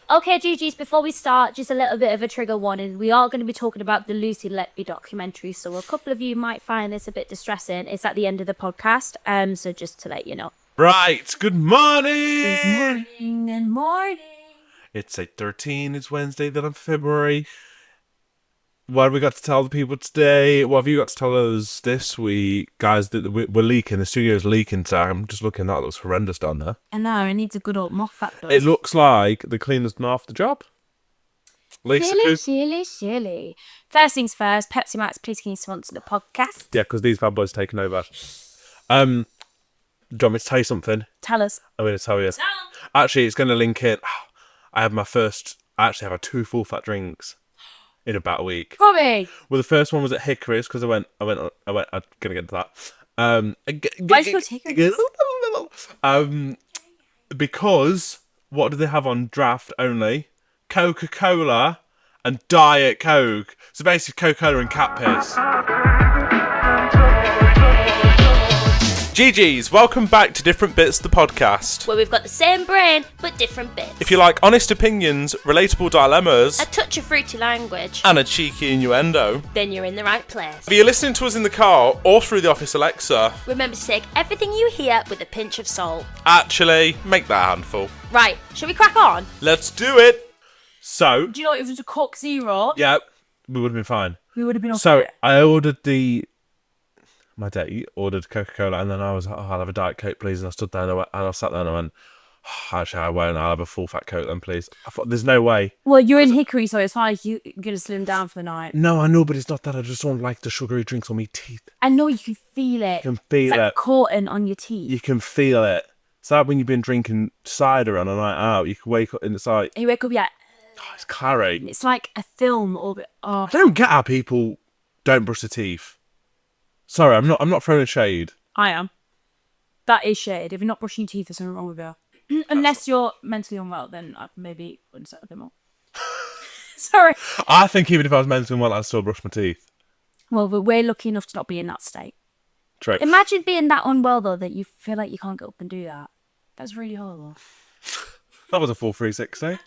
Okay, GG's, before we start, just a little bit of a trigger warning. We are going to be talking about the Lucy Letby documentary, so a couple of you might find this a bit distressing. It's at the end of the podcast, so just to let you know. Right, good morning! Good morning. It's 8:13, it's Wednesday, then of February. What have we got to tell the people today? What have you got to tell us this week? Guys, we're leaking, the studio's leaking, so I'm just looking, that looks horrendous down there. I know, it needs a good old moth factor. It looks like the cleaner's done half the job. Silly. First things first, Pepsi Max, please can you sponsor the podcast? Yeah, because these bad boys taking over. Do you want me to tell you something? Tell us. I'm going to tell you. Actually, it's going to link in. I actually have 2 full fat drinks in about a week. Robbie! Well, the first one was at Hickory's because I'm going to get into that. Why did you go to Hickory's? Because, what do they have on draft only? Coca-Cola and Diet Coke. So basically Coca-Cola and cat piss. GG's, welcome back to Different Bits, the podcast. Where we've got the same brain, but different bits. If you like honest opinions, relatable dilemmas, a touch of fruity language, and a cheeky innuendo, then you're in the right place. if you're listening to us in the car or through the office Alexa, Remember to take everything you hear with a pinch of salt. actually, make that a handful. Right, shall we crack on? Let's do it. So, Do you know if it was a Coke Zero? yeah, we would have been fine. We would have been okay. So, I ordered my date ordered Coca-Cola, and then I was like, I'll have a Diet Coke, please. And I stood there and I sat there and I went, actually, I won't. I'll have a full fat Coke then, please. I thought, there's no way. Well, you're in Hickory, so it's fine if you're going to slim down for the night. No, I know, but it's not that. I just don't like the sugary drinks on my teeth. I know you can feel it. You can feel it's like it. coating on your teeth. You can feel it. It's like when you've been drinking cider on a night out. You can wake up and it's like, And you wake up, yeah. oh, it's clary. It's like a film or bit. Oh. I don't get how people don't brush their teeth. Sorry, I'm not throwing shade. I am. That is shade. If you're not brushing your teeth, there's something wrong with you. Unless you're mentally unwell, then I maybe wouldn't say a bit more. Sorry. I think even if I was mentally unwell, I'd still brush my teeth. Well, we're lucky enough to not be in that state. True. Imagine being that unwell, though, that you feel like you can't get up and do that. That's really horrible. That was a full 360.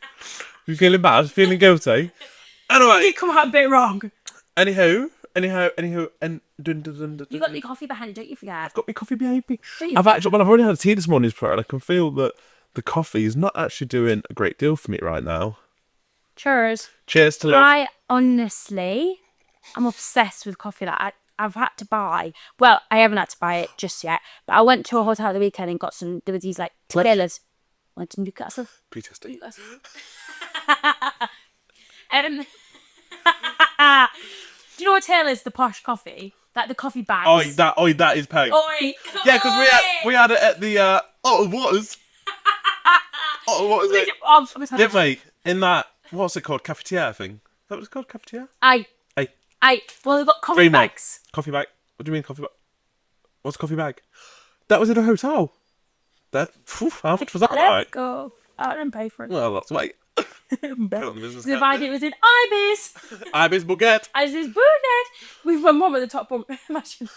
You feeling bad? Feeling guilty? Anyway. You come out a bit wrong. Anywho, and You got your coffee behind you, don't you forget? I've got my coffee behind me. Do you? I've already had a tea this morning, and I can feel that the coffee is not actually doing a great deal for me right now. Cheers. Cheers to love. I honestly, I'm obsessed with coffee. Like I've had to buy. Well, I haven't had to buy it just yet, but I went to a hotel the weekend and got some. There were these like tequilas. Went to Newcastle. PTSD. Do you know what Taylor's the posh coffee? Like the coffee bags. That is pain. Oi. Yeah, because we had it at the what was it? Didn't we? In that, what's it called? Cafetiere thing. Is that what it's called? Cafetiere? Aye. Well, they've got coffee Dream egg. bags. Coffee bag. What do you mean coffee bag? What's a coffee bag? That was in a hotel. How much was that Let's like? go. I didn't pay for it. Well, that's right. Put it on the business The card. idea was in Ibis. Ibis Baguette. As is Burnett. With my mum at the top bunk. Imagine.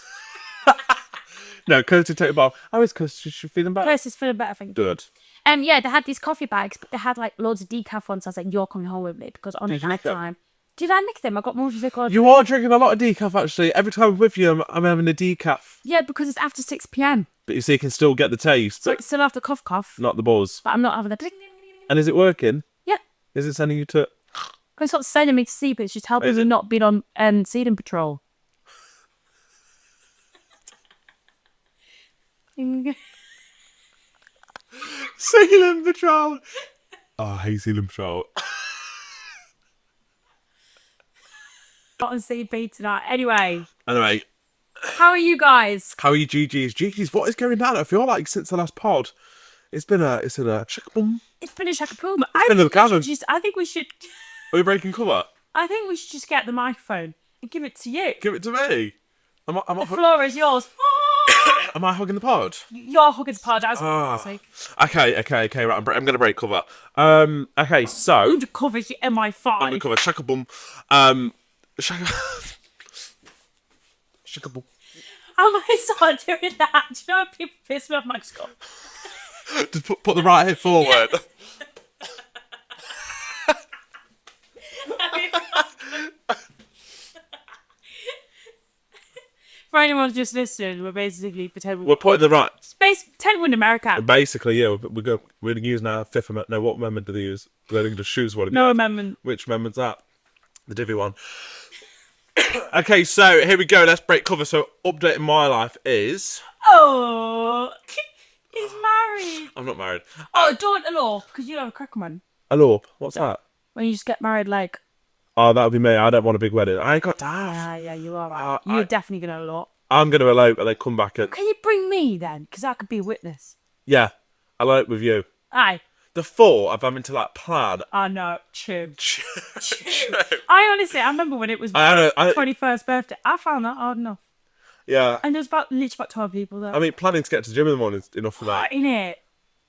No, Kirsty take a bath. How is Kirsty? She's feeling better? Kirsty's feeling better, I think. Good. Yeah, they had these coffee bags, but they had like loads of decaf ones. I was like, you're coming home with me because on Did you night nick them? time. Did I nick them? I got more music on. You are drinking a lot of decaf, actually. Every time I'm with you, I'm having a decaf. Yeah, because it's after 6 p.m. But you see, you can still get the taste, So but it's still after cough. not the buzz. But I'm not having a ding. And is it working? Yeah. Is it sending you to... It's not sending me to sleep, it's just helping me not being on seeding patrol. Sealing Patrol! Oh, I hate Sealing Patrol. Not on CP tonight. Anyway, Anyway, how are you guys? how are you, GG's? GG's, what is going on? I feel like since the last pod, it's been a chick-a-boom. It's been a shakapoom. been in the cabin. I think we should Are we breaking cover? just get the microphone and give it to you. Give it to me. Am The floor is yours. Am I hugging the pod? You're hugging the pod. Okay, right, I'm going to break cover. Okay, so... Undercover is your MI5. I'm going to cover Shaka-boom. Shaka-boom. How am I start doing that? Do you know when people piss me off my skull? Just put the right hip forward. anyone's just listening, we're basically pretending We're putting the right. pretend we're in America. Basically, yeah, we're using our Fifth Amendment. No, what amendment do they use? They're going to choose one. No amendment. Which amendment's that? The divvy one. Okay, so here we go. Let's break cover. So, update in my life is... Oh, he's married. I'm not married. Oh, don't elope, because you have a crack one. Elope? What's that? When you just get married, like... Oh, that would be me. I don't want a big wedding. I ain't got daft. Yeah, you are. You're definitely going to elope. I'm going to elope and then come back and... Can you bring me then? Because I could be a witness. Yeah, elope with you. Aye. The thought of having to, like, plan... Oh, no. True. I honestly, I remember when it was my 21st birthday. I found that hard enough. Yeah. And there's literally about 12 people there. I mean, planning to get to the gym in the morning is enough for that. Innit?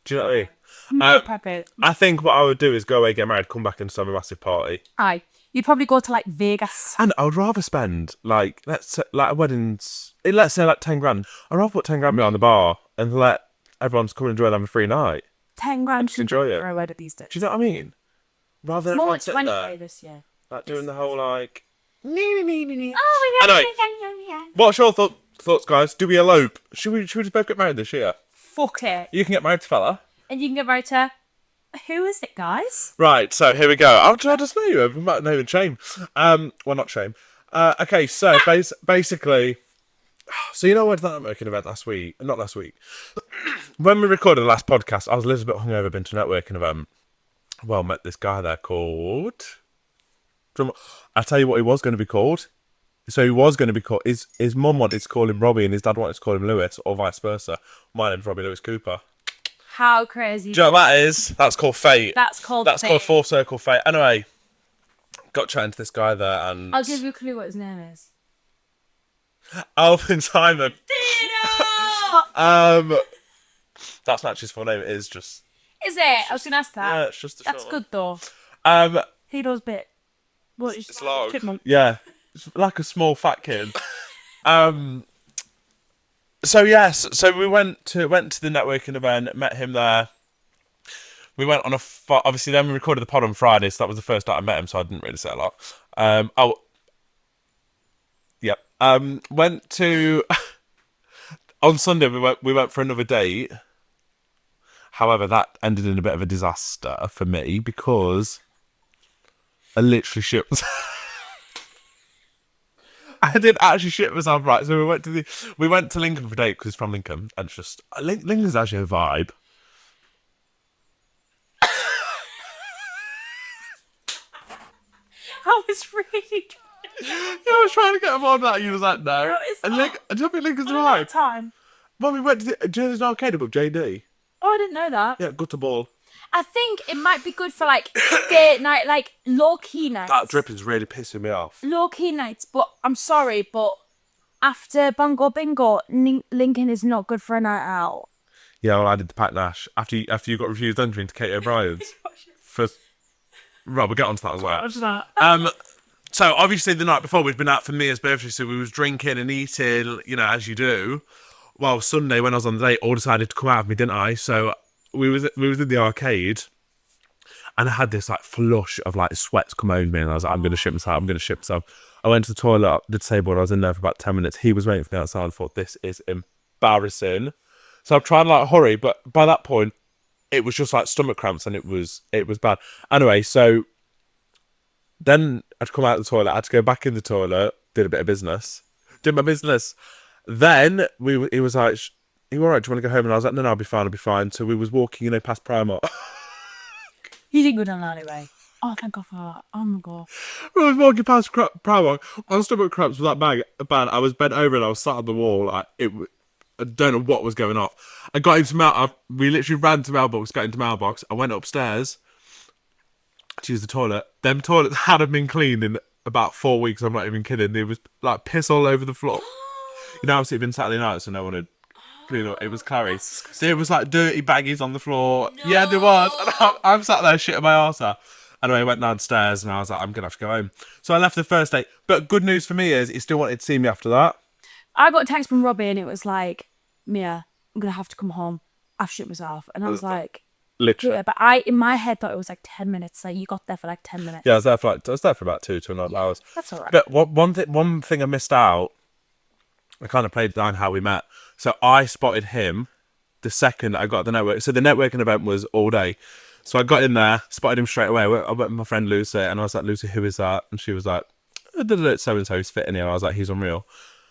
Do you know what I mean? No prepping. I think what I would do is go away, get married, come back and have a massive party. Aye. You'd probably go to, like, Vegas. And I would rather spend, like, let's say, like, weddings... Let's say, like, 10 grand. I'd rather put 10 grand behind the bar and let everyone come and enjoy and have a free night. 10 grand Just enjoy it. for a wedding these days. Do you know what I mean? Rather than More everyone than sit 20k there, this year. like, doing the whole, like... Oh, my God. Anyway, what's your thoughts, guys? Do we elope? Should we just both get married this year? Fuck it. You can get married to fella. And you can get married to... Who is it, guys? Right, so here we go. I'll try to say you. I'm not even shame. Well, not shame. Okay, so basically... So you know what that networking event last week? Not last week. When we recorded the last podcast, I was a little bit hungover, been to a networking event. Well, met this guy there called... I'll tell you what he was going to be called. So he was going to be called... His mum wanted to call him Robbie and his dad wanted to call him Lewis, or vice versa. My name's Robbie Lewis Cooper. How crazy. Do you know what that is? That's called fate. That's called full circle fate. Anyway, got chatting to this guy there and... I'll give you a clue what his name is. Alvin Simon. Dino! That's not his full name. It is just... Is it? I was going to ask that. Yeah, it's just a That's short good, though. one. He does bit. What is It's long. Chipmunk. Yeah. It's like a small fat kid. So yes, so we went to the networking event, met him there. We went on obviously then we recorded the pod on Friday, so that was the first night I met him, so I didn't really say a lot. Yep. Went to on Sunday we went for another date. However, that ended in a bit of a disaster for me because I literally shit myself. I did actually shit myself, right? So we went to Lincoln for a date because he's from Lincoln, and it's just Lincoln's actually a vibe. I was really I was trying to get him on that, and he was like, no. No, it's And not. do you think Lincoln's a trying. vibe? Time. Well, we went to do you know there's an arcade above JD? Oh, I didn't know that. Yeah, good to ball. I think it might be good for like date night, like low key nights. That dripping's really pissing me off. Low key nights, but I'm sorry, but after Bungo Bingo, Lincoln is not good for a night out. Yeah, well, I did the Pat Nash after you got refused entry into Kate O'Brien's. First, right, we'll get onto that as well. What's that? So obviously the night before we'd been out for Mia's birthday, so we was drinking and eating, you know, as you do. Well, Sunday when I was on the date, all decided to come out of me, didn't I? So we was in the arcade, and I had this like flush of like sweats come over me, and I was like, I'm gonna shit myself. I went to the toilet, did say board. I was in there for about 10 minutes. He was waiting for me outside. I thought this is embarrassing. So I'm trying to like hurry, but by that point, it was just like stomach cramps, and it was bad. Anyway, so then I'd come out of the toilet. I had to go back in the toilet, did my business. Then he was like, "You all right? Do you want to go home?" And I was like, "No, I'll be fine." So we was walking, past Primark. You didn't go down that anyway. Oh, thank God for that. Oh my God. I was walking past Primark. My stomach cramps with that bag. I was bent over and I was sat on the wall. I don't know what was going off. I got into we literally ran to mailbox, got into mailbox. I went upstairs to use the toilet. Them toilets hadn't been cleaned in about 4 weeks. I'm not even kidding. There was like piss all over the floor. Obviously it'd been Saturday night, so no one had cleaned up. It was Clary. There was like dirty baggies on the floor. No. Yeah, there was. And I'm sat there shitting my arse out. Anyway, I went downstairs and I was like, I'm going to have to go home. So I left the first date. But good news for me is he still wanted to see me after that. I got a text from Robbie and it was like, Mia, I'm going to have to come home. I've shit myself. And I was like... Literally. Yeah, but I, in my head, thought it was like 10 minutes. Like, you got there for like 10 minutes. Yeah, I was there for about 2.5 hours. That's all right. But one thing I missed out I kind of played down how we met. So I spotted him the second I got the network. So the networking event was all day. So I got in there, spotted him straight away. I went with my friend Lucy, and I was like, Lucy, who is that? And she was like, so and so is fitting here. I was like, he's unreal.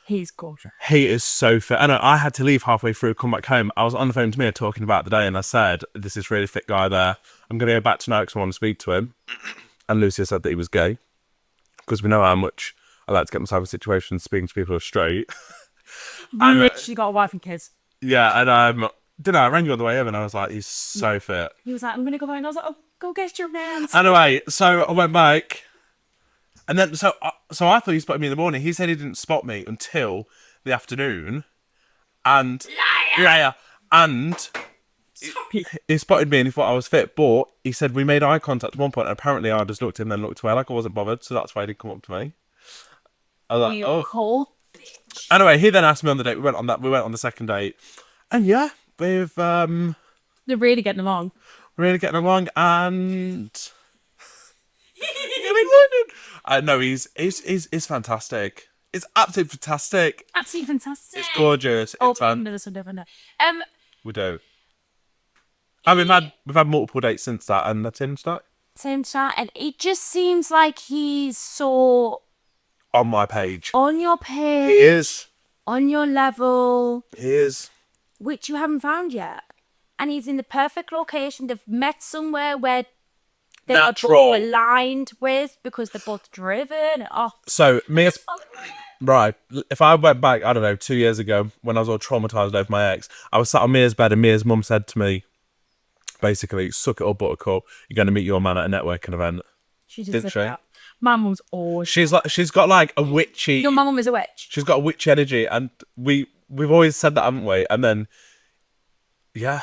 He's gorgeous. He is so fit. I know I had to leave halfway through, come back home. I was on the phone to Mia talking about the day, and I said, this is really fit guy there. I'm going to go back tonight because I want to speak to him. And Lucy said that he was gay, because we know how much I like to get myself in situations speaking to people who are straight. You literally got a wife and kids. Yeah, and I rang you on the way home, and I was like, he's so fit. He was like, I'm going to go back. And I was like, oh, go get your mans. Anyway, so I went back, and then so I thought he spotted me in the morning. He said he didn't spot me until the afternoon, and and he spotted me and he thought I was fit. But he said we made eye contact at one point, and apparently I just looked at him, then looked away like I wasn't bothered. So that's why he didn't come up to me. I was like, You oh. whole Anyway, he then asked me on the date. We went on the second date, and yeah, we've They're really getting along. really getting along, and no, he's fantastic. It's absolutely fantastic. Absolutely fantastic. It's gorgeous. Oh, It's fun. this will never know. We do. And we've had multiple dates since that, and that's in start Same chat, and it just seems like he's so on my page. on your He page, is. on your level, He is. which you haven't found yet. And he's in the perfect location. They've met somewhere where they are Natural. both aligned with, because they're both driven. Oh, So right. If I went back, I don't know, 2 years ago when I was all traumatized over my ex, I was sat on Mia's bed, and Mia's mum said to me, basically, suck it up, buttercup. You're going to meet your man at a networking event. she did Didn't say she? that. My mum's always. She's got like a witchy. Your mum is a witch. She's got a witchy energy, and we've always said that, haven't we? And then, yeah,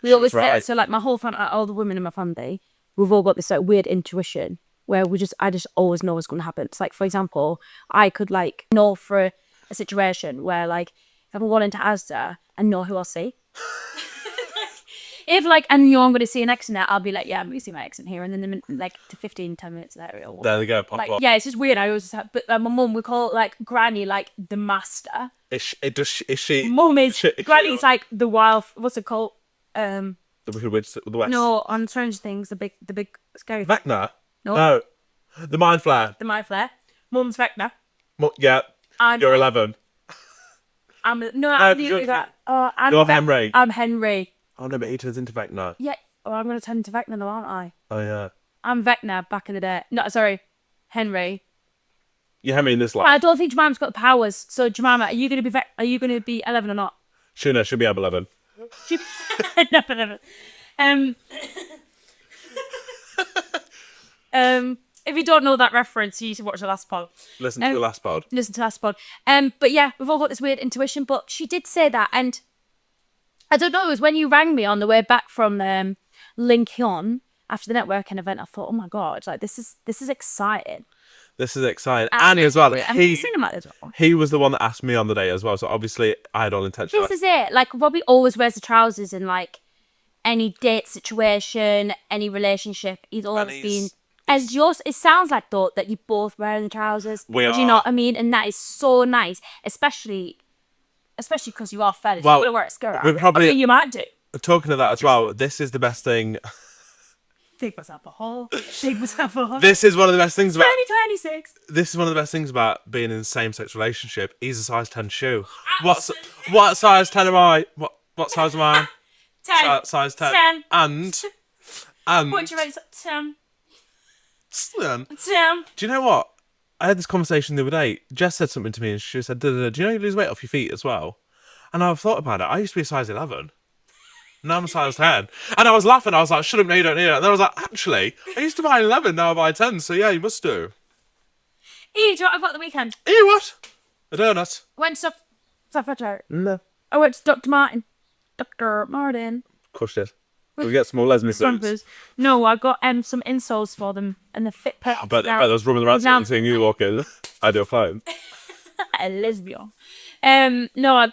We always say right. so. Like my whole family, all the women in my family, we've all got this like weird intuition where I just always know what's going to happen. It's like, for example, I could like know for a situation where like if I'm going into Asda and know who I'll see. If like I know I'm going to see an ex in there, I'll be like, yeah, I'm going to see my ex in here, and then like to 15, 10 minutes later, it'll there they go. Pop like up. yeah, it's just weird. I always have, but my mum, we call it like Granny, like the master. Is she? Mum is Shit, Granny's like the wild. What's it called? The Wicked Witch of the West. No, on Stranger Things, the big scary. Vecna. No. No. The Mind Flare. The My Flare. Mum's Vecna. Yeah. I'm You're 11. I'm you're Henry. I'm Henry. Oh no, but he turns into Vecna. Yeah. Oh, I'm gonna turn into Vecna now, aren't I? Oh yeah. I'm Vecna back in the day. No, sorry, Henry. You're Henry in this But life. I don't think Jemima's got the powers. So Jemima, are you gonna be 11 or not? She'll be able 11. She... no. If you don't know that reference, you should watch the last pod. Listen to the last pod. Listen to the last pod. But yeah, we've all got this weird intuition. But she did say that, and I don't know. It was when you rang me on the way back from Lincoln after the networking event. I thought, oh my god, like this is exciting. This is exciting. Annie as well. I've seen him like this before. He was the one that asked me on the day as well. So obviously I had all intention. This is it. Like Robbie always wears the trousers in like any date situation, any relationship. He's always been. As yours, it sounds like though that you're both wearing the trousers. We Do you know what I mean? And that is so nice, especially because you are fetish. Well, you wouldn't wear a skirt. we're probably- I mean, you might do. Talking to that as well, this is the best thing. Dig myself a hole. Dig myself a hole. This is one of the best things about. 2026. This is one of the best things about being in a same-sex relationship. He's a size 10 shoe. What size 10 am I? What size am I? 10. Size 10. 10. And What's your race? 10. 10. 10. Do you know what? I had this conversation the other day. Jess said something to me, and she said, "Do you know you lose weight off your feet as well?" And I've thought about it. I used to be a size 11. Now I'm a size 10. And I was laughing. I was like, shut up, no, you don't need it. And then I was like, actually, I used to buy 11, now I buy 10. So yeah, you must do. E, do you know what I've got the weekend? You what? A donut? Went to Staffordshire. No. I went to Dr. Martin. Dr. Martin. Crushed it. We get some more lesbian boots. Slumpers. No, I got some insoles for them, and the fit perfect. I bet there was rubbing around now- and seeing you walk in. Ideal phone. A lesbian. No,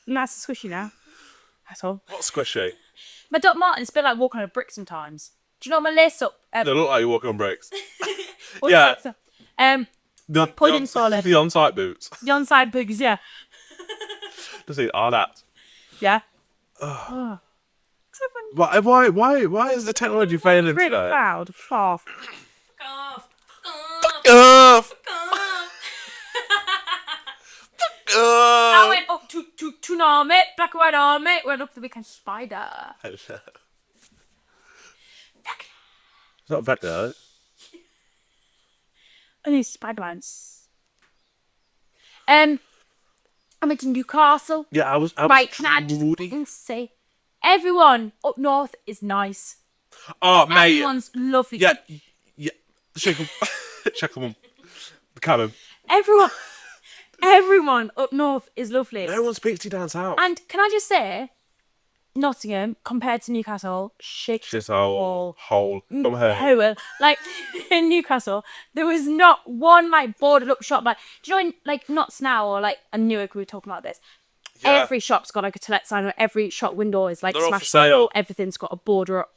nice and squishy now. That's all. What's squishy? My Dr. Martin's a bit like walking on a brick sometimes. Do you know my lace up? They look like you walk on bricks. What's yeah. that? Pudding solid. The on-site boots. The on-side boogs, yeah. Just eat all that. Yeah. Why is the technology failing Really today? proud. Off. Off. I went up to an army, black and white army, went up the weekend spider. It's not bad though. I need Spider-Mans. I went to Newcastle. Yeah, I was Right, can I just fucking say, everyone up north is nice. Oh, mate. Everyone's lovely. Yeah. Shake them. Shake them. Come on. Everyone up north is lovely. No one speaks to you down south. And can I just say, Nottingham compared to Newcastle, shit hole. Come here. hole. Like in Newcastle, there was not one like boarded up shop. Like, do you know, like Knots now or like a Newark, we were talking about this. Yeah. Every shop's got like a to let sign on. Every shop window is like smashed up. Everything's got a border up.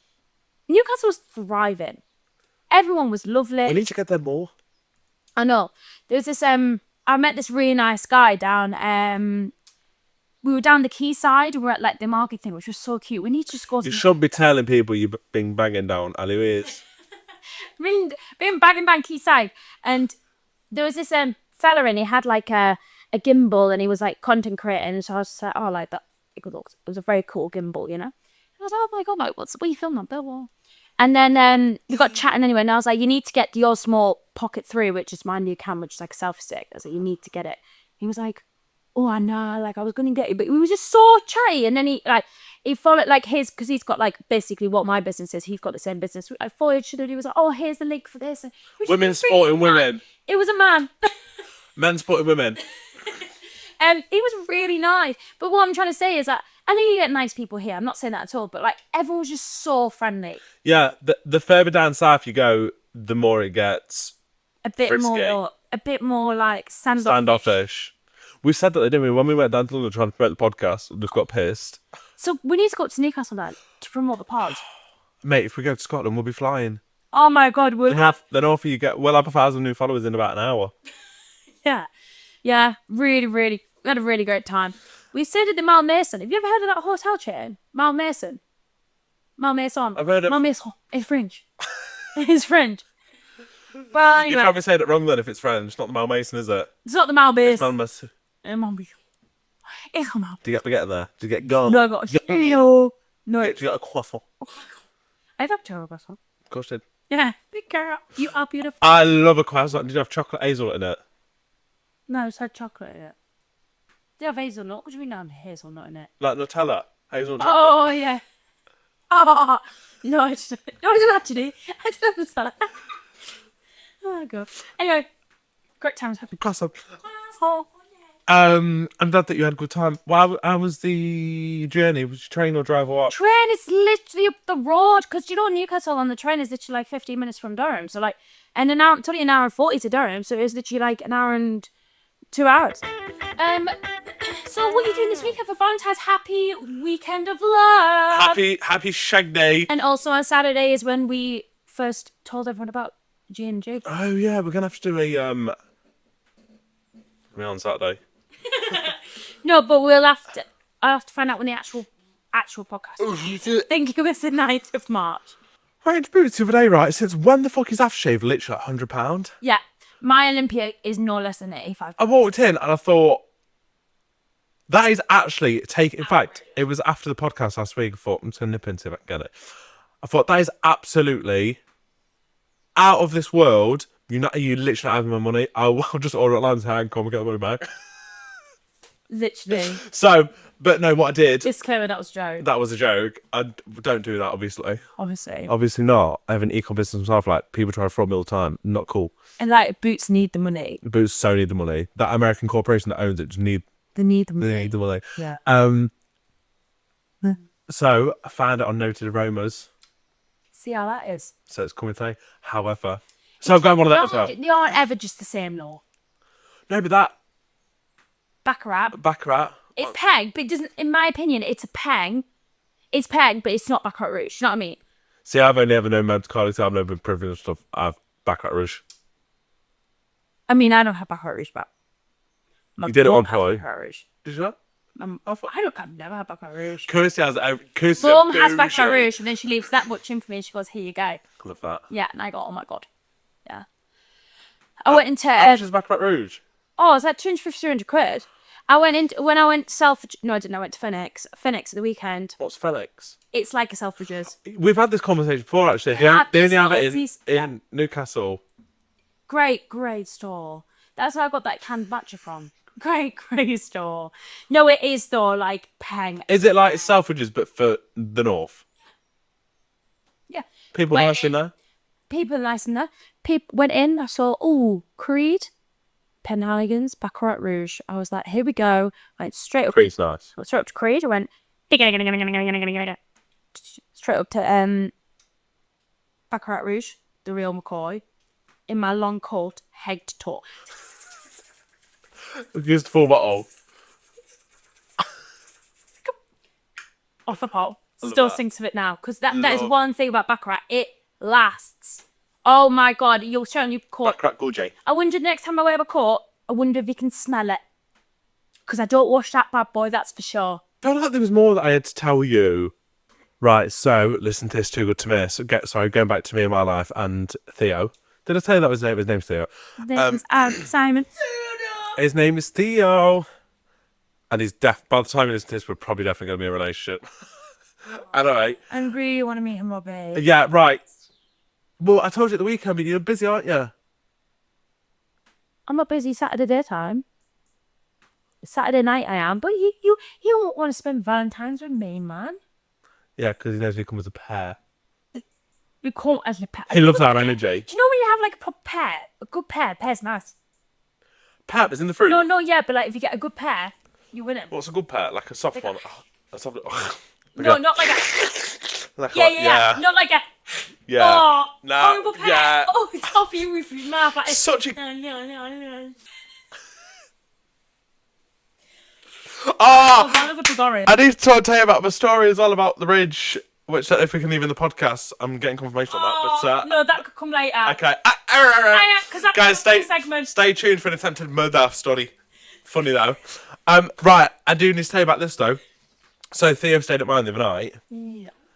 Newcastle was thriving. Everyone was lovely. We need to get there more. I know. There's this I met this really nice guy down we were down the quayside. We were at like the market thing, which was so cute. We need to just go. You should be telling people you've been banging down alleyways. Been bagging down quayside, and there was this fella, and he had like a gimbal, and he was like content creating. So I was like, oh, like that. It was a very cool gimbal, you know. And I was like, oh my god, like what are you filming on? Blah, blah. And then we got chatting anyway, and I was like, you need to get the Osmo Pocket 3, which is my new camera, which is like a selfie stick. I was like, you need to get it. He was like, oh, I know, like I was going to get it, but he was just so chatty. And then he followed like because he's got like basically what my business is. He's got the same business. I followed each other. He was like, oh, here's the link for this. Women supporting women. It was a man. Men supporting women. He was really nice. But what I'm trying to say is that I know you get nice people here. I'm not saying that at all. But like everyone was just so friendly. Yeah, the further down south you go, the more it gets a bit more like standoffish. We said that, didn't we? When we went down to London trying to promote the podcast, we just got pissed. So we need to go up to Newcastle then to promote the pod. Mate, if we go to Scotland, we'll be flying. Oh my god, we'll have 1,000 new followers in about an hour. Yeah, really, we had a really great time. We stayed at the Mal Mason. Have you ever heard of that hotel chain? Mal Mason. I've heard of Mal Mason. It's French. It's French. Well, anyway. You're trying to say it wrong then if it's French. It's not the Mal Mason, is it? It's not the Mal Mason. It's Mal Mason. Do you have to get there? Do you get gone? No, I got no. Do you got a croissant? I've had a croissant. Of course you did. Yeah, big girl. You are beautiful. I love a croissant. Did you have chocolate hazelnut in it? No, it's had chocolate in it. They have hazelnut. What do you mean I have hazelnut in it? Like Nutella? Hazelnut chocolate? Oh, yeah. Oh, no, I didn't actually. I didn't understand. Oh, God. Anyway, great times. Croissant. I'm glad that you had a good time. How was the journey? Was you train or drive or what? Train is literally up the road, because you know Newcastle on the train is literally like 15 minutes from Durham. So like, and it's only an hour and 40 to Durham, so it's literally like an hour and 2 hours. So what are you doing this weekend for Valentine's? Happy weekend of love. Happy shag day. And also on Saturday is when we first told everyone about G and J. Oh yeah, we're gonna have to do a on Saturday. No, but I'll have to find out when the actual podcast is. I think it was the 9th of March. I had to put it the other day, right? Since when the fuck is aftershave literally like £100? Yeah. My Olympia is no less than 85. I walked in and I thought, that is actually in fact, it was after the podcast last week. I thought, I'm just going to nip into it and get it. I thought, that is absolutely out of this world. You literally have my money. I'll just order it online and say, "Hey, come and get the money back." Literally. So, but no, what I did... Disclaimer, that was a joke. That was a joke. I don't do that, obviously. Obviously not. I have an e-com business myself. Like, people try to fraud me all the time. Not cool. And like, Boots need the money. Boots so need the money. That American corporation that owns it just need... They need the money. They need the money. Yeah. So, I found it on Noted Aromas. See how that is. So, it's coming today. However... So, I'm going one of those as well. They aren't ever just the same, though. No, but that... Baccarat. It's peg, but it doesn't... In my opinion, it's a peg. It's peg, but it's not Baccarat Rouge. You know what I mean? See, I've only ever known Monte Carlo, so I've never been privileged to have Baccarat Rouge. I mean, I don't have Baccarat Rouge, but... You did it on Hello. Baccarat Rouge. Did you not? I've never had Baccarat Rouge. Kirsty has Kirsty Mum has Baccarat Rouge, and then she leaves that much in for me. She goes, "Here you go." Love that. Yeah, and I go, "Oh my god." Yeah. I went into. How much is Baccarat Rouge? Oh, it's like 250, 300 quid. I went to Selfridges. No, I didn't. I went to Phoenix at the weekend. What's Felix? It's like a Selfridges. We've had this conversation before, actually. Yeah, They only have it in Newcastle. Great store. That's where I got that canned matcha from. Great store. No, it is though, like Peng. Is it like Selfridges, but for the north? Yeah. People nice in there? People nice in there. People went in, I saw, Creed, Penhaligon's, Baccarat Rouge. I was like, here we go. I went straight up. Creed's nice. Straight up to Creed. I went straight up to Baccarat Rouge, the real McCoy, in my long coat, head to toe. Just full bottle. Off the pot. Still thinks of it now. Because that is one thing about Baccarat. It lasts. Oh my god, you're showing your coat. Baccarat Gold J. I wonder next time I wear my coat, I wonder if you can smell it. Because I don't wash that bad boy, that's for sure. I felt like there was more that I had to tell you. Right, so listen to this, Too Good to Miss. Sorry, going back to Me and My Life and Theo. Did I tell you that was his name? His name's Theo. Simon. His name is Theo. And he's deaf. By the time he listens to this, we're probably definitely going to be in a relationship. Anyway. I really want to meet him, Robbie. Yeah, right. Well, I told you at the weekend, but you're busy, aren't you? I'm not busy Saturday daytime. Saturday night I am, but you won't want to spend Valentine's with me, man. Yeah, because he knows we come as a pair. We come as a pair. He loves our energy. Do you know when you have like a proper pair? A good pair. Pair's nice. Pair is in the fruit. No, yeah, but like if you get a good pair, you win it. What's a good pair? Like a soft one? A soft No, not like a... like yeah. Not like a... Yeah. Oh, nah, horrible pair. Yeah. Oh, it's off you with your mouth. Like, such a... No. Oh, I I need to tell you about my story. It's all about the ridge, which if we can leave in the podcast, I'm getting confirmation on that. But no, that could come later. Okay. Guys, stay tuned for an attempted murder story. Funny though. Right, I do need to tell you about this though. So Theo stayed at mine the other night.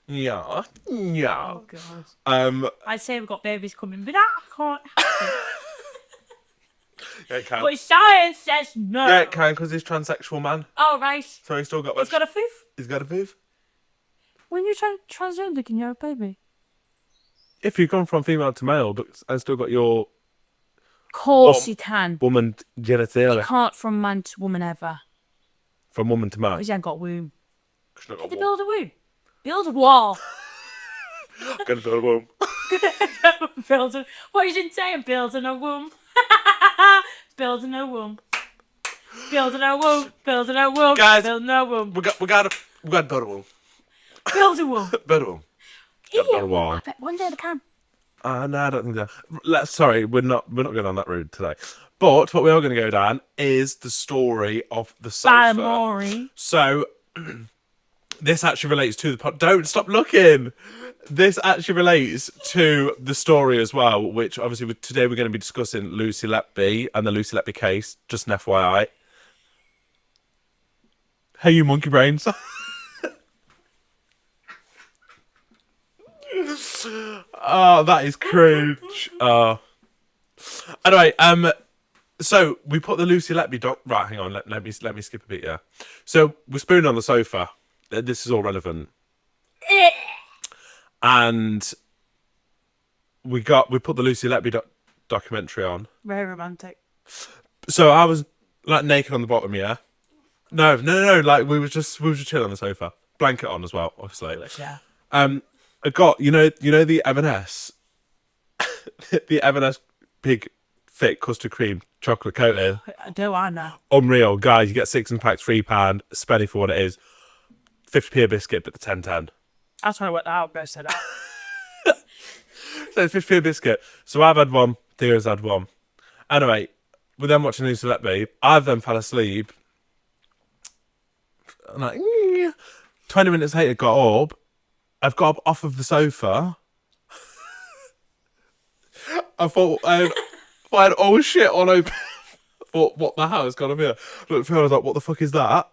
Yeah. Oh god. I say we've got babies coming, but I can't have it. Yeah, it can. But science says no. Yeah, it can because he's transsexual man. Oh right. So he's still got. He's got a foof. He's got a foof. When you're transgender, can you have a baby? If you've gone from female to male, but and still got your. Of course you can. Woman genitalia. You can't from man to woman ever. From woman to man. Because you ain't got a womb. Can you build a womb? Build a wall. Gonna build a womb. What you didn't say? I'm building a womb. Building a womb. Building a womb. Building a womb. Guys, building a womb. We gotta build a womb. Build a womb. Build a womb. Build a wall. I bet one day they can. No, I don't think so. Sorry, we're not going on that route today. But what we are going to go down is the story of the sofa. Maury. So this actually relates to the pod. Don't stop looking. This actually relates to the story as well, which obviously today we're going to be discussing Lucy Letby and the Lucy Letby case. Just an FYI. Hey, you monkey brains. Oh, that is cringe. Anyway, so we put the Lucy Letby right. Hang on, let me skip a bit. Yeah. So we're spooning on the sofa. This is all relevant. And we put the Lucy Letby documentary on. Very romantic. So I was like naked on the bottom, yeah. No. Like we were just chilling on the sofa, blanket on as well, obviously. Yeah. I got you know the M&S, the M&S big thick custard cream chocolate coating. I know. Unreal, guys! You get 6 packs, £3. Spenny for what it is. 50p a biscuit, but the 10-10. That's when I went out. Best said that. So 50p a biscuit. So I've had one. Theo's had one. Anyway, we're then watching Lucy Letby. I've then fell asleep. I'm like, 20 minutes later, got up. I've got up off of the sofa. I thought I had all shit all open. I thought, what the hell is going on here? Looked through, I was like, what the fuck is that?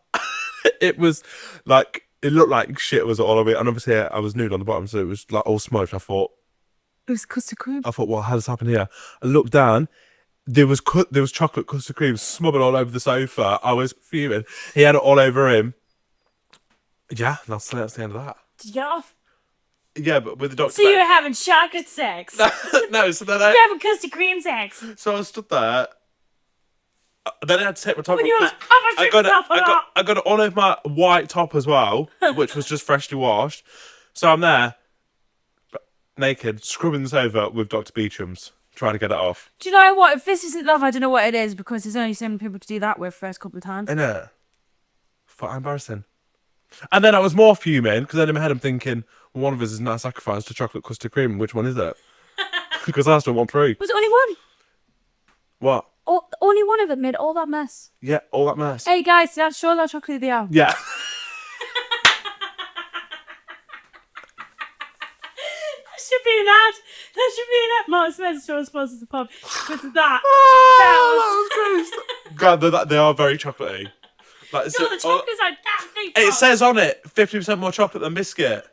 It was like, it looked like shit was all of it. And obviously I was nude on the bottom, so it was like all smoked. I thought, custard cream. well, how does this happen here? I looked down. There was chocolate custard cream smothered all over the sofa. I was fuming. He had it all over him. Yeah, that's the end of that. Did you get off? Yeah, but with the doctor. So you were having chocolate sex. No, so then You're having custard cream sex. so I stood there. Then I had to take my top When you were off. like, I got it all over my white top as well, which was just freshly washed. So I'm there, naked, scrubbing this over with Dr. Beecham's, trying to get it off. Do you know what? If this isn't love, I don't know what it is, because there's only so many people to do that with first couple of times. Innit? Fuck, embarrassing. And then I was more fuming, because then in my head I'm thinking, well, one of us is not sacrificed to chocolate custard cream. Which one is it? Because I still want three. Was it only one? What? Oh, only one of them made all that mess. Yeah, all that mess. Hey guys, that's sure that chocolate they are. Yeah. That should be an ad. That should be an ad. Mark Spencer sponsors the pub. Because of that. Oh, that was God, they are very chocolatey. Like, No, the chocolates are that big. it says on it 50% more chocolate than biscuit.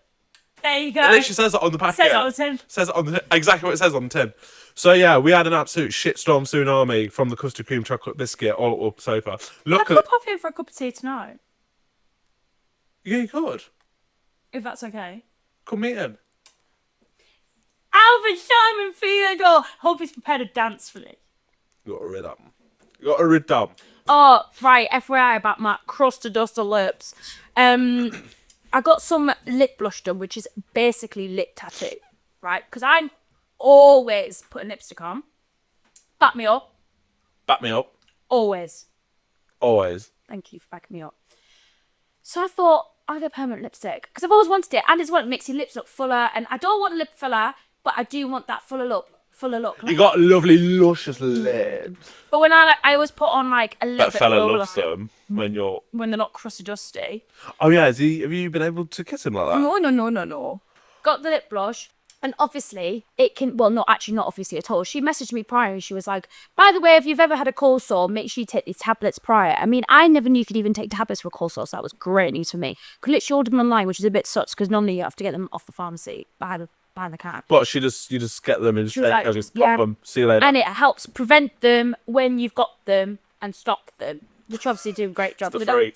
There you go. At least it says it on the packet. Says it on the tin. Says it on the tin. Exactly what it says on the tin. So yeah, we had an absolute shitstorm tsunami from the custard cream chocolate biscuit all up the sofa. I Look could at pop in for a cup of tea tonight. yeah, you could. If that's okay. Come meet him. Alvin Simon Theodore. Hope he's prepared to dance for me. You got to rid of him. You got to rid of him. Oh, right, FYI about my crust of dust of lips. I got some lip blush done, which is basically lip tattoo, right? Because I'm always putting lipstick on. Back me up. Back me up. Always. Always. Thank you for backing me up. So I thought, I'll get permanent lipstick. Because I've always wanted it. I just want to make your lips look fuller. And I don't want a lip filler, but I do want that fuller look. You got lovely, luscious lips. But when I always put on like a little That bit fella roller loves them when you're. when they're not crusty dusty. Oh yeah, have you been able to kiss him like that? No. Got the lip blush. And obviously, it can, well, not obviously at all. She messaged me prior and she was like, by the way, if you've ever had a cold sore, make sure you take these tablets prior. I mean, I never knew you could even take tablets for a cold sore, so that was great news for me. Could literally order them online, which is a bit sus, because normally you have to get them off the pharmacy behind the counter. But you just get them and just pop them. See you later. And it helps prevent them when you've got them and stop them, which obviously do a great job. It's the free.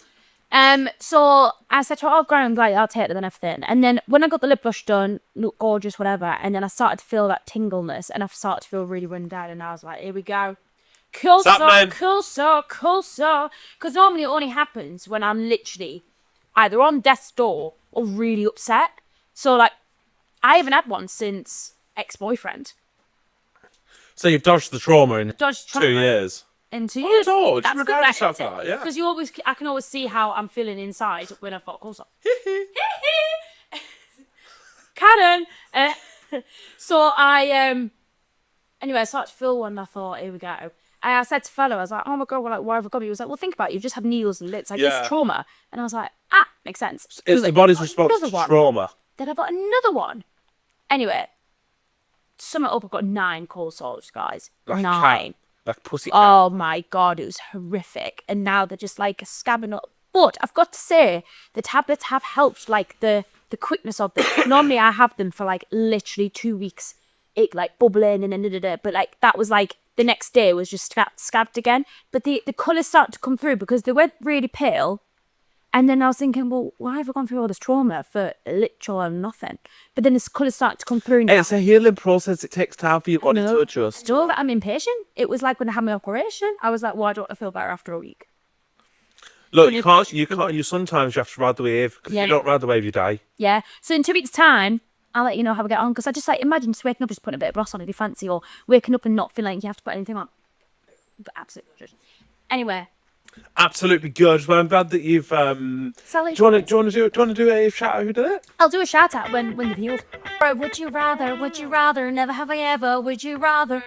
So I said to her, oh, great, I'm glad I'll take them and everything. And then when I got the lip blush done, looked gorgeous, whatever. And then I started to feel that tingleness and I started to feel really run down. And I was like, here we go. Cool so. Because normally it only happens when I'm literally either on death's door or really upset. So, like, I haven't had one since ex-boyfriend. So you've dodged the trauma in Dodged 2 years. In 2 years. Oh, That's good. Yeah. Because I can always see how I'm feeling inside when I've got calls on. Canon. So anyway, I started to feel one and I thought, here we go. And I said to fellow, I was like, oh my God, well, like, why have I got me? He was like, well, think about it. You've just had needles and lips. Like, it's trauma. And I was like, makes sense. It's the body's response to trauma. Then I got another one. Anyway, sum it up, I've got 9 cold sores, guys. Like 9. Like pussy cat. Oh my God, it was horrific. And now they're just like scabbing up. But I've got to say, the tablets have helped, like the quickness of them. Normally I have them for like literally 2 weeks. It like bubbling and then but like that was like the next day was just scabbed again. But the colours started to come through because they went really pale. And then I was thinking, well, why have I gone through all this trauma for literal nothing? But then this colour started to come through now. It's a healing process. It takes time for your body to adjust. Still, I'm impatient. It was like when I had my operation. I was like, well, I don't want to feel better after a week. Look, you can't. You sometimes you have to ride the wave. Because you don't ride the wave, you die. Yeah. So in 2 weeks' time, I'll let you know how we get on. Because I just like, imagine just waking up, just putting a bit of gloss on, it'd be fancy. Or waking up and not feeling like you have to put anything on. But absolutely gorgeous. Anyway. Absolutely good. Well, I'm glad that you've. Do you want to do a shout out who did it? I'll do a shout out when they've healed. Would you rather, never have I ever, would you rather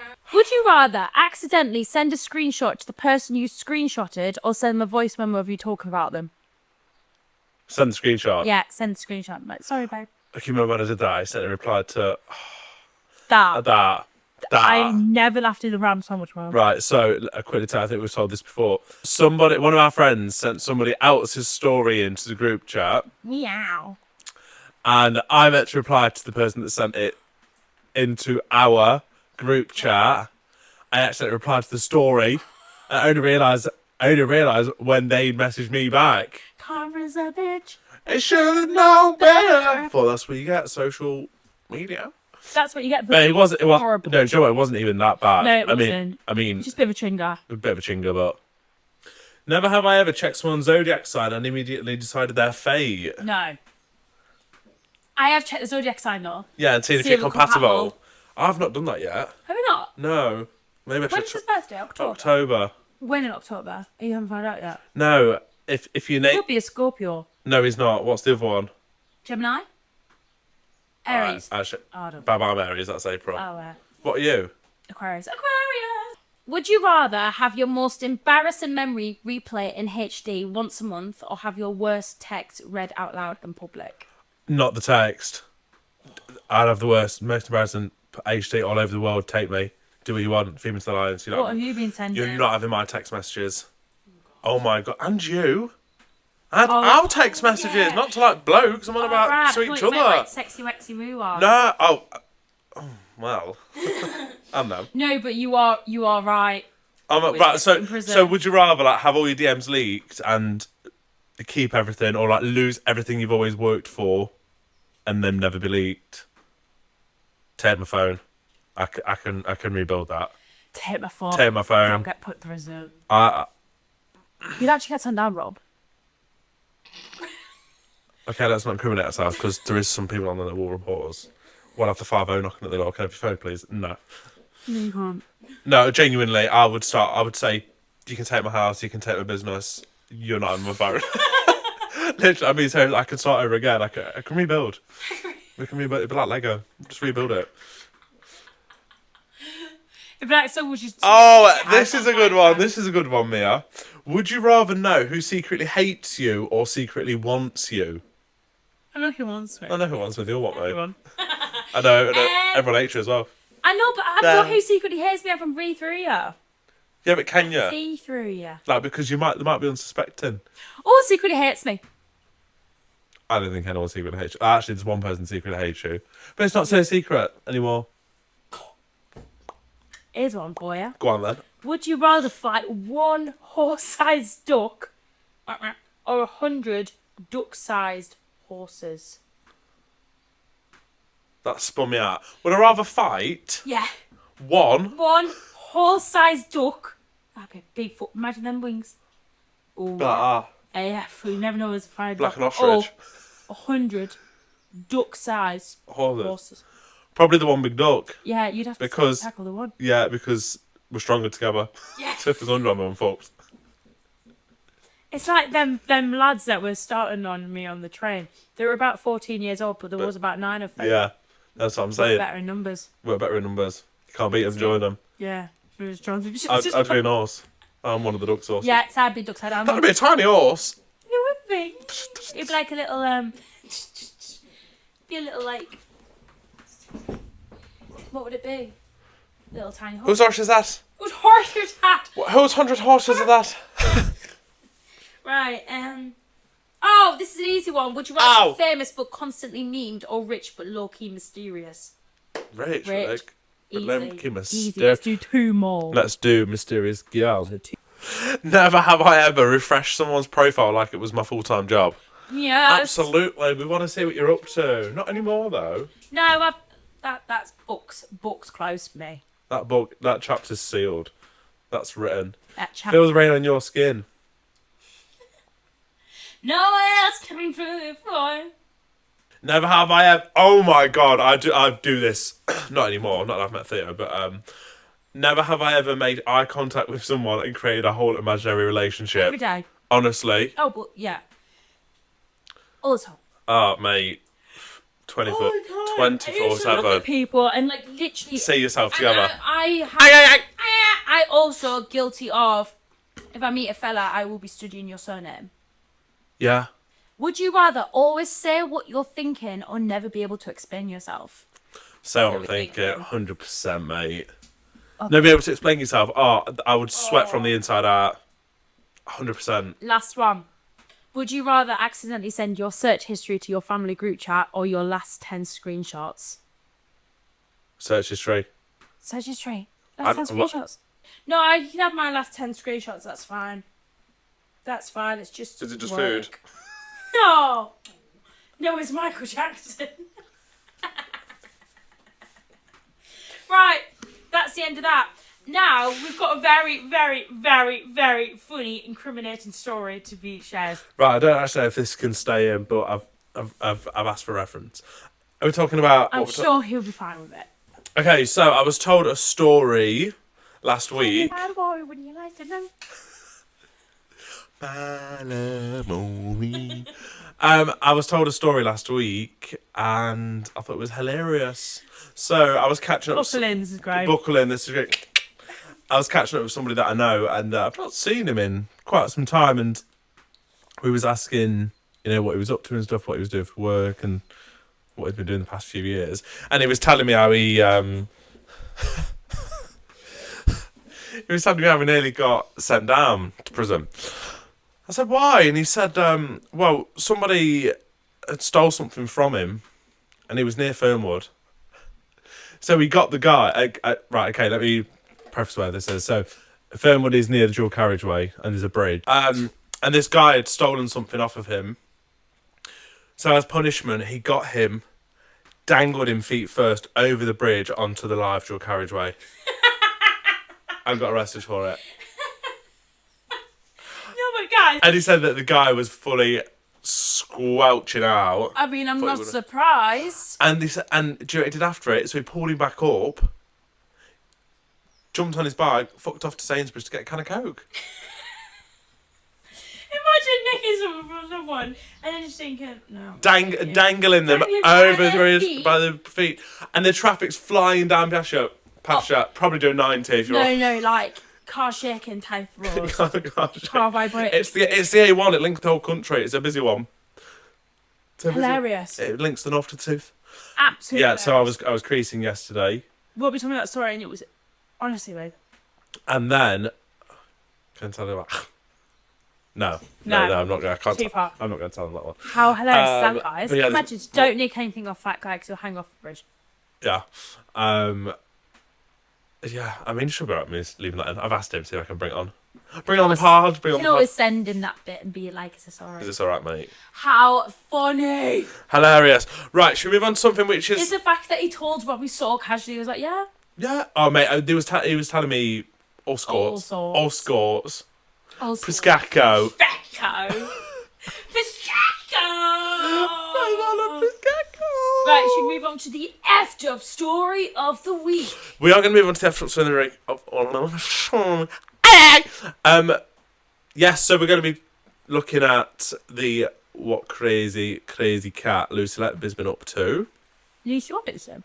accidentally send a screenshot to the person you screenshotted or send them a voice memo of you talking about them? Send the screenshot. Yeah, send the screenshot. I'm like, sorry, babe. I can remember when I did that. I sent a reply to that. that. I never laughed in around so much more. Right, so quickly tell, I think we've told this before. One of our friends sent somebody else's story into the group chat, Meow. and I meant to reply to the person that sent it into our group chat. I actually replied to the story. I only realised when they messaged me back. Karma's a bitch. It should know better. Well, that's what you get, social media. That's what you get. But it was horrible. No, Joe, it wasn't even that bad. No, it wasn't. I mean, just a bit of a chinga. A bit of a chinga, but never have I ever checked someone's zodiac sign and immediately decided their fate. No. I have checked the zodiac sign though. Yeah, and seen if you're compatible. I've not done that yet. Have you not? No. Maybe I should. When's his birthday? October. October. When in October? You haven't found out yet. No. If you name. Could be a Scorpio. No, he's not. What's the other one? Gemini. Aries. Actually, I'm Aries. That's April. Oh, what are you? Aquarius. Would you rather have your most embarrassing memory replay in HD once a month, or have your worst text read out loud in public? Not the text. I'd have the worst, most embarrassing HD all over the world. Take me. Do what you want. Feed me to the lions. What have you been sending? You're not having my text messages. Oh my god. And you? And our text messages, not to like blokes. I'm on about to each other. Like sexy, wexy moo. No. Oh, well. I know. No, but you are right. Right. So would you rather like have all your DMs leaked and keep everything, or like lose everything you've always worked for, and then never be leaked? Take my phone. I can rebuild that. Take my phone. Take my phone. I'll get put through a Zoom. You'd actually get turned down, Rob. Okay, let's not incriminate ourselves, because there is some people on there that will report us. One after 5-0 knocking at the door. Can I have your phone, please? No. No, you can't. No, genuinely, I would say, you can take my house, you can take my business. You're not on my phone. Literally, I mean, so I can start over again. I can rebuild. We can rebuild. It'd be like Lego. Just rebuild it. If like someone was just... This is a good one. This is a good one, Mia. Would you rather know who secretly hates you or secretly wants you? I know who wants me. I know who wants me. They all want me. Everyone. I know. Everyone hates you as well. I know, but I thought who secretly hates me, I can breathe through you. Yeah, but can you? See through you. Like, because they might be unsuspecting. Or secretly hates me. I don't think anyone secretly hates you. Actually, there's one person secretly hates you. But it's not so secret anymore. Here's one for you. Go on, then. Would you rather fight one horse-sized duck or 100 duck-sized horses? That spun me out. Would I rather fight? Yeah. One horse-sized duck. That'd be a big foot. Imagine them wings. Oh, yeah. You never know as a fire Black and ostrich. Or 100 duck-sized horses. Probably the one big duck. Yeah, you'd have to tackle the one. Yeah, because we're stronger together. Yeah. So if there's 100 of them, I'm fucked. It's like them lads that were starting on me on the train. They were about 14 years old, but there was about 9 of them. Yeah, that's what I'm saying. We're better in numbers. We're better in numbers. You can't beat them, join them. Yeah. I'd be an horse. I'm one of the duck's horses. Yeah, so I'd be duck's head. That'd be a tiny horse. It would be. It'd be like a little, be a little, like... What would it be? Little tiny horse. Whose horse is that? Whose horse is that? Whose 100 horses is that? Right, oh, this is an easy one. Would you rather be famous but constantly memed, or rich but low-key mysterious? Rich. Like, Easy. Let's do 2 more. Let's do mysterious girl. Never have I ever refreshed someone's profile like it was my full-time job. Yes. Absolutely. We want to see what you're up to. Not anymore, though. No, that's books closed for me. That chapter's sealed. That's written. That Feel the rain on your skin. No one else coming through the floor. Never have I ever. Oh my god, I do this. Not anymore. Not that I've met Theo, but never have I ever made eye contact with someone and created a whole imaginary relationship. Every day. Honestly. Oh, but yeah. All the time. Oh, mate. 24/7. Look at people and like literally see yourself together. I also guilty of, if I meet a fella, I will be studying your surname. Yeah. Would you rather always say what you're thinking or never be able to explain yourself? Say what I'm thinking, 100%, mate. Never be able to explain yourself. Oh, I would sweat from the inside out. 100%. Last one. Would you rather accidentally send your search history to your family group chat or your last 10 screenshots? Search history. Search history. Last 10 screenshots. No, you can have my last 10 screenshots. That's fine. That's fine. It's just. Is it just work. food? No. No, it's Michael Jackson. Right. That's the end of that. Now we've got a very, very, very, very funny, incriminating story to be shared. Right, I don't actually know if this can stay in, but I've asked for reference. Are we talking about? I'm sure he'll be fine with it. Okay, so I was told a story last week. Bad boy, wouldn't you like to know? I was told a story last week, and I thought it was hilarious. So I was catching up. Buckle in, this is great. Buckle in, this is great. I was catching up with somebody that I know, and I've not seen him in quite some time, and we was asking, what he was up to and stuff, what he was doing for work, and what he'd been doing the past few years. And he was telling me how he was telling me how he nearly got sent down to prison. I said, why? And he said, well, somebody had stole something from him, and he was near Fernwood. So he got the guy. Right, okay, let me preface where this is. So Fernwood is near the dual carriageway, and there's a bridge. And this guy had stolen something off of him. So as punishment, he got him, dangled him feet first over the bridge onto the live dual carriageway. And got arrested for it. No, but guys. And he said that the guy was fully squelching out. I mean, I'm not surprised. And he said, and do you know what he did after it? So he pulled him back up, jumped on his bike, fucked off to Sainsbury's to get a can of Coke. Imagine nicking something from someone and then just thinking, no. Dangling them over by the feet. And the traffic's flying down past you, probably doing 90 if you're No, like car shaking type road. Car vibrating. It's the A1, it links the whole country, it's a busy one. Hilarious. It links the north to the south. Absolutely. Yeah, so I was creasing yesterday. We'll be talking about that story and it was, honestly, mate. And then, can I tell you what? No, I'm not going to. Too far. I'm not going to tell them that one. How hilarious is that, guys? Yeah, imagine, don't nick anything off that guy because he'll hang off the bridge. Yeah. Yeah, I mean, she'll be right with me leaving that in. I've asked him to see if I can bring it on. Bring on hard. You can always send him that bit and be like, is this alright? Is this alright, mate? How funny! Hilarious. Right, should we move on to something which is... It's the fact that he told Robbie so casually, he was like, yeah. Yeah. Oh, mate, he was telling me all scores. All scores. Piscaco. Right, should we move on to the effed up story of the week? We are going to move on to the effed up story of the week. Yes, so we're going to be looking at what crazy cat Lucy Letby's been up to. Lucy what is it?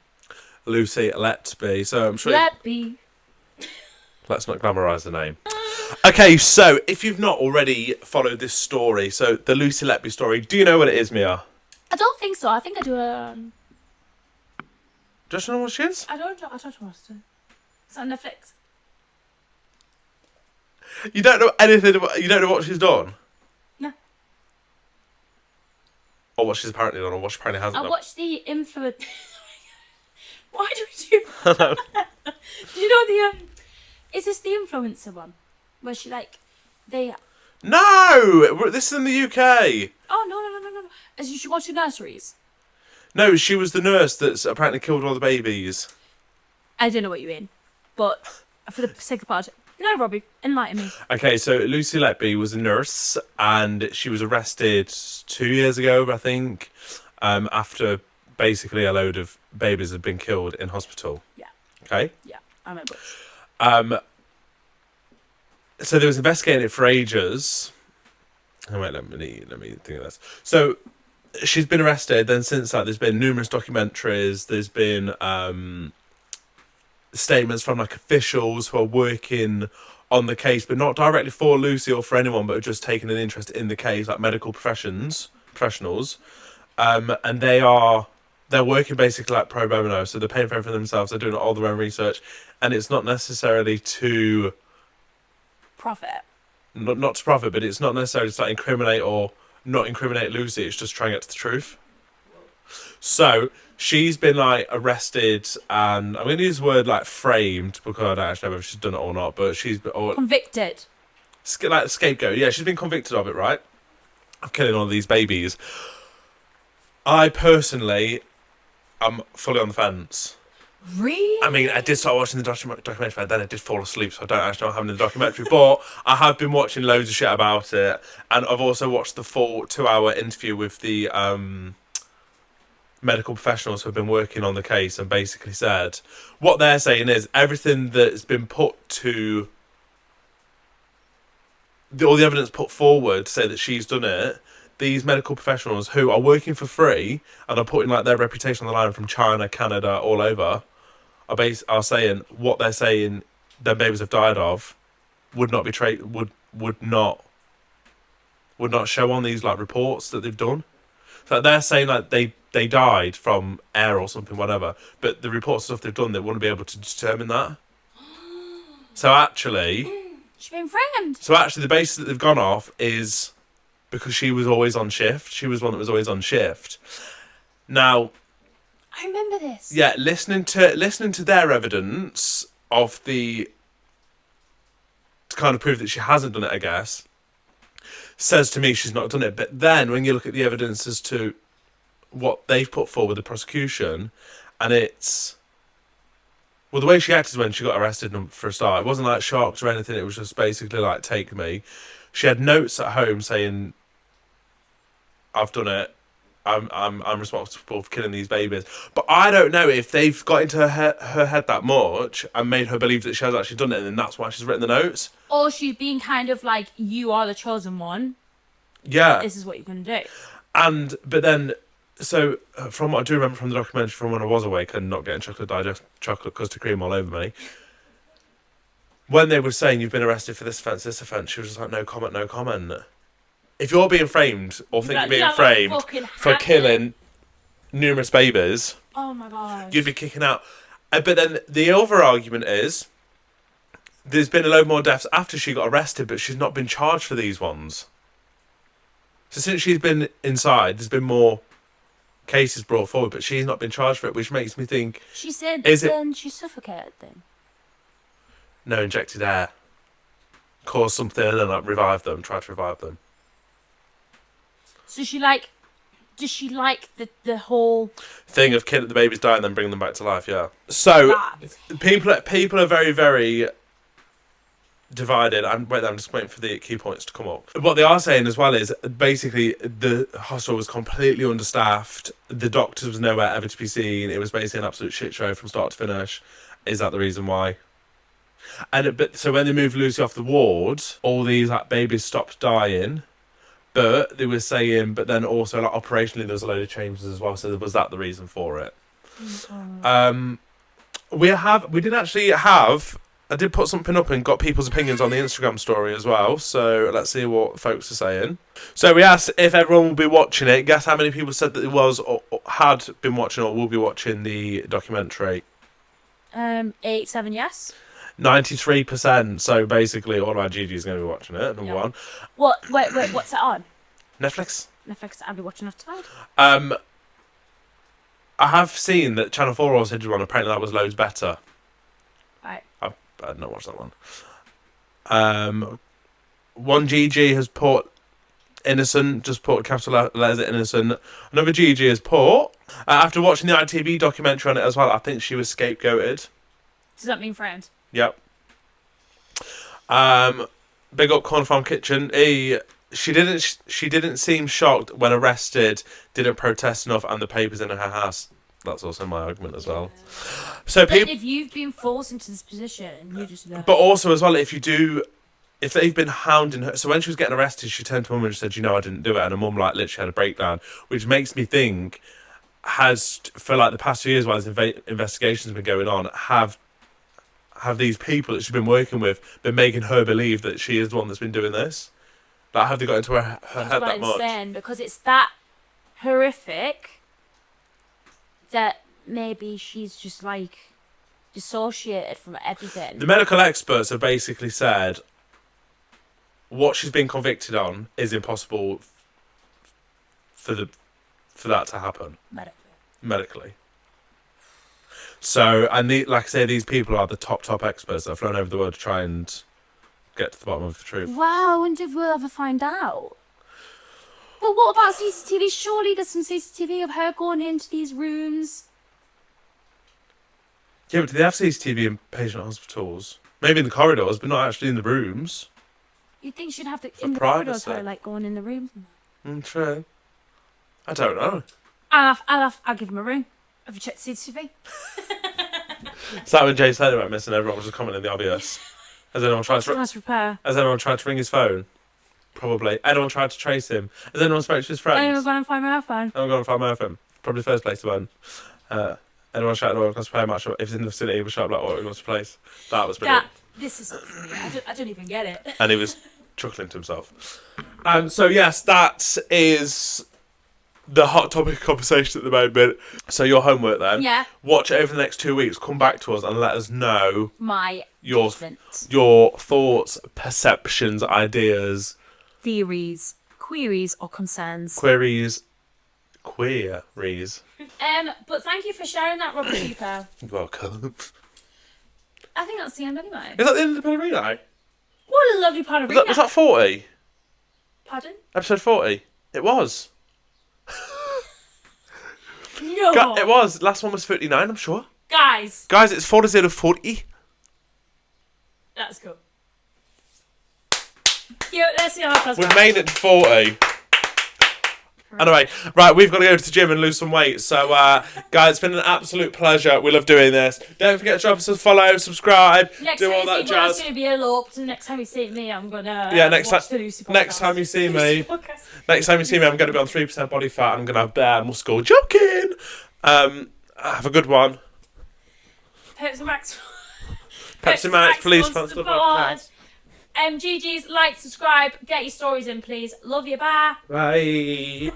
Lucy Letby. So I'm sure. Letby. Let's not glamorise the name. Okay, so if you've not already followed this story, so the Lucy Letby story, do you know what it is, Mia? I don't think so. I think I do. Does you know what she is? I don't know what it is. It's on Netflix. You don't know anything about. You don't know what she's done. No. Or what she's apparently done, or what she apparently hasn't done. I watched the influence. Why do we do that? Do you know the Is this the influencer one? Where she No! This is in the UK. Oh, no. As you should watch the nurseries. No, she was the nurse that's apparently killed all the babies. I don't know what you mean. But for the sake of part, no, Robbie, enlighten me. Okay, so Lucy Letby was a nurse and she was arrested 2 years ago, I think, after basically a load of babies had been killed in hospital. Yeah. Okay? Yeah, I remember. So they was investigating it for ages. Oh, wait, let me think of this. So she's been arrested. Then since that, there's been numerous documentaries. There's been statements from officials who are working on the case, but not directly for Lucy or for anyone, but just taking an interest in the case, like medical professionals. And they're they're working basically like pro bono, so they're paying for everything themselves. They're doing all their own research, and it's not necessarily to Profit. not to profit, but it's not necessarily to like incriminate or not incriminate Lucy. It's just trying to get to the truth. So she's been like arrested, and I'm going to use the word like framed because I don't actually know if she's done it or not. But she's Convicted. Like scapegoat. Yeah, she's been convicted of it, right? Of killing all these babies. I personally am fully on the fence. Really? I mean, I did start watching the documentary, but then I did fall asleep, so I don't actually know what happened in the documentary. But I have been watching loads of shit about it, and I've also watched the full 2-hour interview with the medical professionals who have been working on the case, and basically said what they're saying is everything that's been put to all the evidence put forward to say that she's done it. These medical professionals who are working for free and are putting like their reputation on the line from China, Canada, all over, are saying what they're saying their babies have died of would not be would not show on these like reports that they've done. So they're saying like they died from air or something, whatever, but the reports and stuff they've done, they wouldn't be able to determine that. So actually, she's been framed. So actually, the basis that they've gone off is because she was always on shift. She was one that was always on shift. Now, I remember this. Yeah, listening to their evidence of to kind of prove that she hasn't done it, I guess, says to me she's not done it. But then when you look at the evidence as to what they've put forward, the prosecution, and it's... Well, the way she acted when she got arrested for a start, it wasn't like shocked or anything. It was just basically like, take me. She had notes at home saying, "I've done it. I'm responsible for killing these babies." But I don't know if they've got into her head that much and made her believe that she has actually done it, and then that's why she's written the notes. Or she's being kind of like, you are the chosen one. Yeah. This is what you're going to do. But then... So, from what I do remember from the documentary, from when I was awake and not getting chocolate custard cream all over me, when they were saying you've been arrested for this offence, she was just like, no comment, no comment. If you're being framed or think you're being framed for killing numerous babies, oh my god, you'd be kicking out. But then the other argument is there's been a load more deaths after she got arrested, but she's not been charged for these ones. So since she's been inside, there's been more cases brought forward, but she's not been charged for it, which makes me think... She said she suffocated them. No, injected air. Caused something and then tried to revive them. So does she like the whole... thing of killing the babies die and then bring them back to life, yeah. So, people are very, very... divided. I'm just waiting for the key points to come up. What they are saying as well is basically the hospital was completely understaffed. The doctors was nowhere ever to be seen. It was basically an absolute shit show from start to finish. Is that the reason why? So when they moved Lucy off the ward, all these like babies stopped dying. But they were saying, but then also like operationally there was a load of changes as well. So was that the reason for it? We did actually have. I did put something up and got people's opinions on the Instagram story as well. So let's see what folks are saying. So we asked if everyone will be watching it. Guess how many people said that it was or had been watching or will be watching the documentary? 87 yes. 93%. So basically, all of our GG's going to be watching it. Number one. What? Wait. What's it on? Netflix. I'll be watching it tonight. I have seen that Channel 4 also did one. Apparently, that was loads better. Right. I'd not watched that one. One GG has put innocent, just put capital letters innocent. Another GG has put, after watching the ITV documentary on it as well, I think she was scapegoated. Does that mean friend? Yep. Big up Corn Farm Kitchen. She didn't seem shocked when arrested, didn't protest enough, and the papers in her house. That's also my argument as well. So if you've been forced into this position, you just know. But also as well, if they've been hounding her. So when she was getting arrested, she turned to her mum and said, I didn't do it. And her mum like literally had a breakdown, which makes me think for like the past few years while this investigation's been going on, have these people that she's been working with been making her believe that she is the one that's been doing this? Like, have they got into her head that much? Because it's that horrific that maybe she's just like dissociated from everything. The medical experts have basically said what she's been convicted on is impossible for that to happen medically. So, and like I say, these people are the top experts that have flown over the world to try and get to the bottom of the truth. Wow, I wonder if we'll ever find out. But what about CCTV? Surely there's some CCTV of her going into these rooms. Yeah, but do they have CCTV in patient hospitals? Maybe in the corridors, but not actually in the rooms. You'd think she'd have to For in the corridors, privacy. her like going in the rooms. True. I don't know. I'll give him a ring. Have you checked CCTV? It's like when Jay Slater went missing, everyone was just commenting the obvious. Has anyone tried to ring his phone? Probably. Anyone tried to trace him? Has anyone spoke to his friends? Anyone's going to find my phone? Anyone gone to find my phone? Probably the first place to win. Anyone shouting, "Oh, wants to play a match?" If it's in the vicinity, we'll shout like, "Oh, he wants to place." That was brilliant. This is. I don't even get it. And he was chuckling to himself. So yes, that is the hot topic of conversation at the moment. So your homework then. Yeah. Watch it over the next 2 weeks. Come back to us and let us know your thoughts, perceptions, ideas, theories, queries, or concerns. Queries. But thank you for sharing that, Robbie Cooper. You're welcome. I think that's the end anyway. Is that the end of the Pellerino? What a lovely Pellerino. Was that 40? Pardon? Episode 40? It was. No. It was. Last one was 59, I'm sure. Guys, it's 40. that's cool. Yeah, let's see how that We've made it to 40. Anyway, right, we've got to go to the gym and lose some weight. So, guys, it's been an absolute pleasure. We love doing this. Don't forget to drop us a follow, subscribe, do all that jazz. Next time you see me, I'm going to be eloped, and next time you see me, I'm going to next time you see me, I'm going to be on 3% body fat. I'm going to have bare muscle. Joking. Have a good one. Pepsi Max. Please sponsor the podcast. GG's, like, subscribe, get your stories in, please. Love you, bye. Bye.